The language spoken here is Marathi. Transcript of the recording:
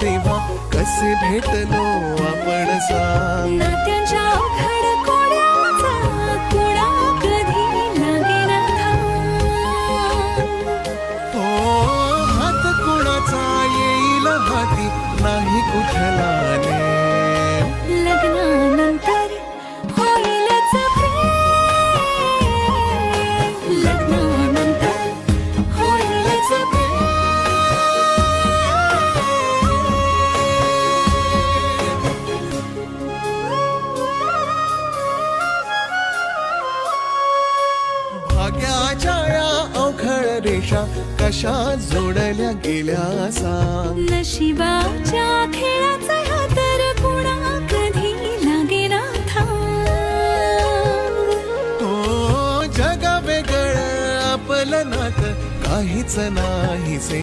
तेव्हा कसे भेटलो आपण सांग. नात्यांच्या खडकोड्याचा कुणा कधी लागेना थांब. हो हात कुणाचा येईल हाती नाही कुठला नेम. लग्नानंतर होईलच प्रेम. लग्नानंतर होईलच प्रेम. भाग्याच्या या अवखळ रेषा कशा जोडल्या गेल्या सांग. नशिबाच्या खेळाचा हा तर कुणा कधी लागेना थांब. हो जग वेगळं आपलं नातं काहीच नाहीसे.